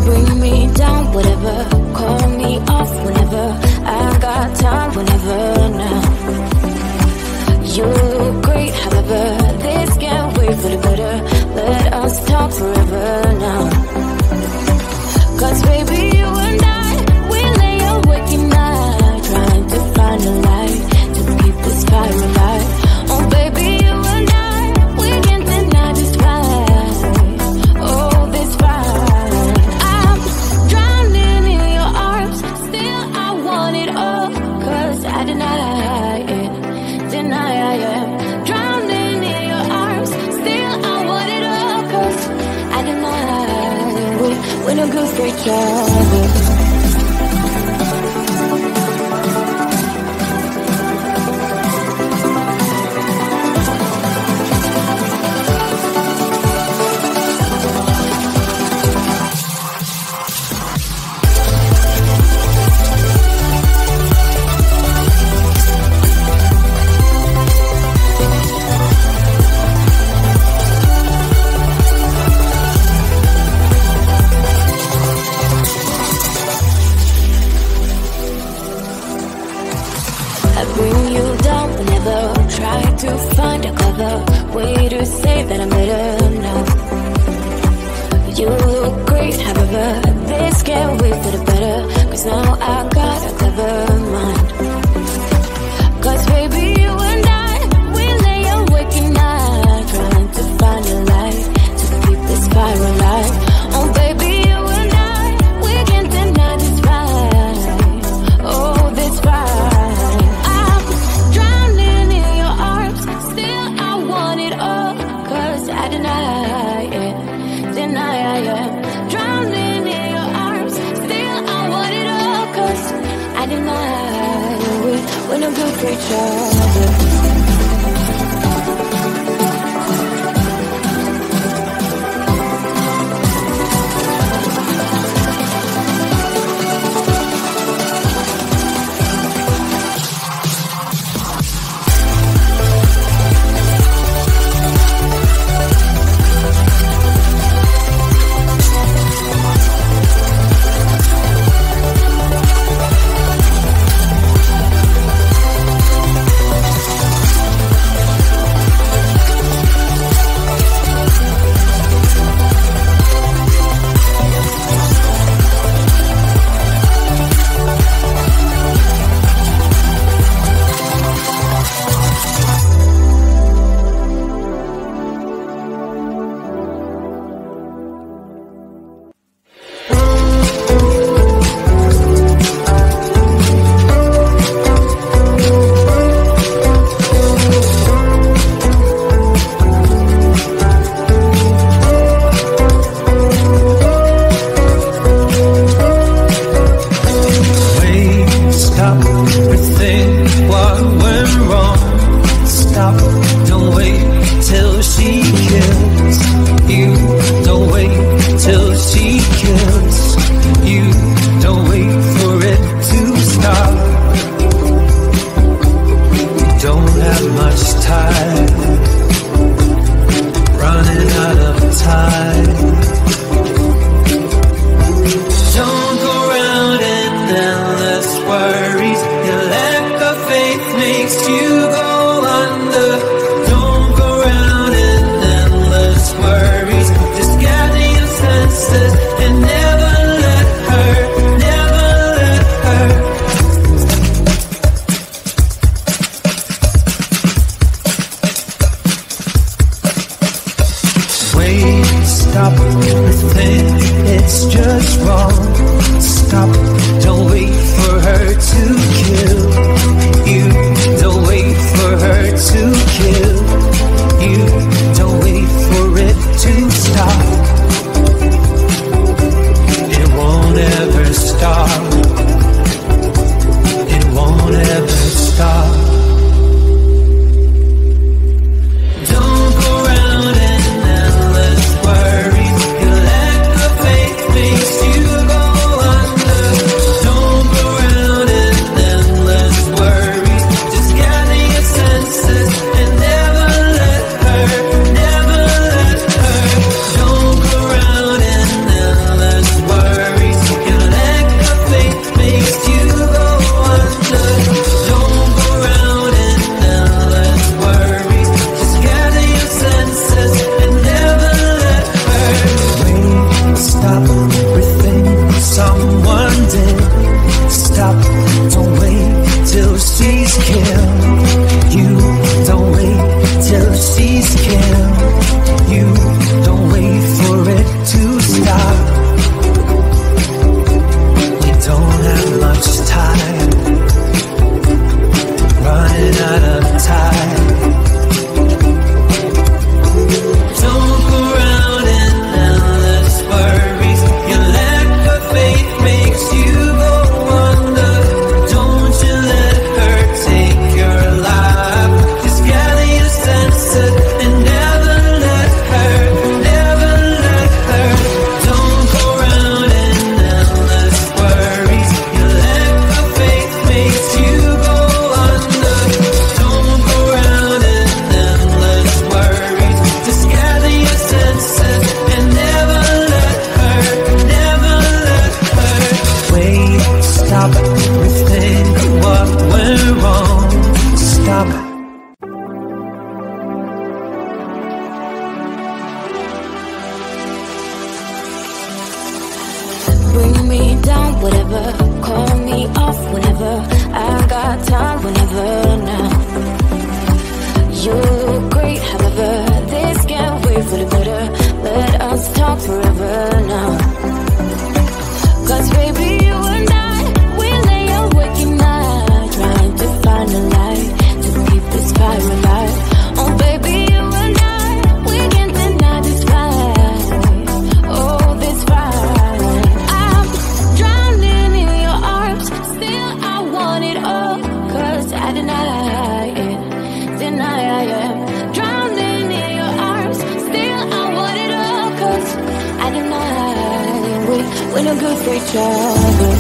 bring me down, whatever. Call me off whenever. I got time whenever now. You look great, however. This can't wait for the better. Let us talk forever now. Cause baby, you and I, we lay awake at night, trying to find a light to keep this fire alive. Oh baby, you and I, we can't deny this fight. Oh, this fight. I'm drowning in your arms, still I want it all. Cause I deny it, deny I am. Drowning in your arms, still I want it all. Cause I deny we're no good for each other. Try to find a clever way to say that I'm better now. You look great, however, this can't wait for the better. Cause now I got a clever mind. Cause baby, you and I, we lay awake at night, trying to find a light to keep this fire alive. Oh baby, you and I, we can't deny this fight. Oh, this fight. I deny it, deny I am. Drowning in your arms, still I want it all. Cause I deny we're no good for each other. down, whatever. Call me off whenever. I got time, whenever now. You look great, however. This can't wait for the better. Let us talk forever now. 'Cause baby, you and I, we lay awake at night, trying to find a light to keep this fire alive. Oh baby, you and I, we can't deny this fight. Oh, this fight. I'm drowning in your arms, still I want it all. 'Cause I deny it, deny I am. Drowning in your arms, still I want it all. 'Cause I deny we're no good for each other.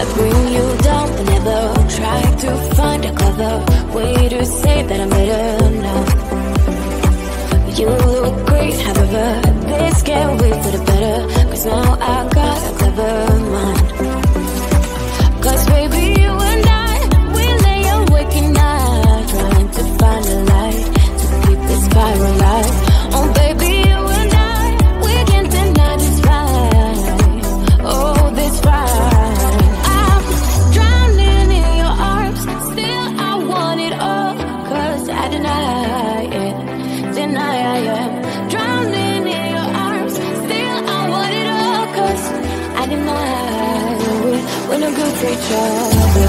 I bring you down whenever. Try to find a clever way to say that I'm better now. You look great, however. This can't wait for the better. 'Cause now I got a clever mind. 'Cause baby, you and I, we lay awake at night, trying to find a light to keep this fire alive. Oh baby, you and I, we can't deny this fight. Oh, this fight. I deny it, deny I am. Drowning in your arms, still I want it all. 'Cause I deny we're no good for each other.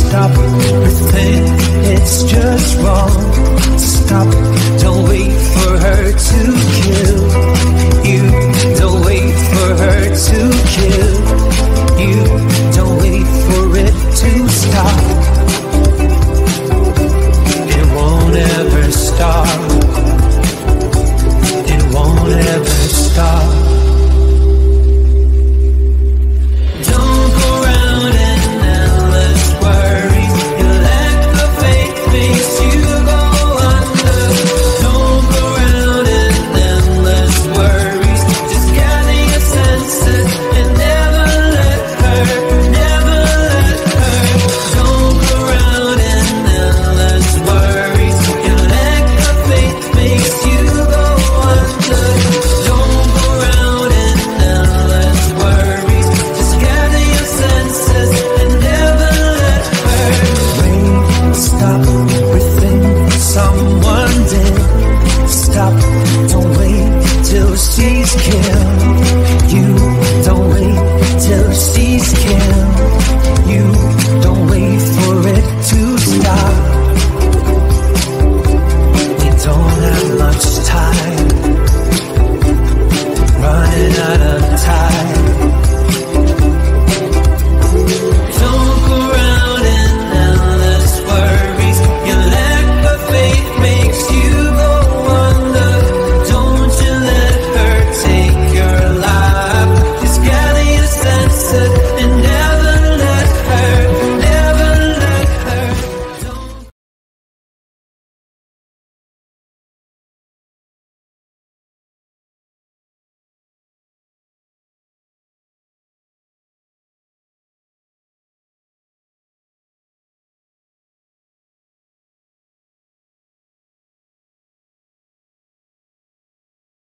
Stop everything, it's just wrong. Stop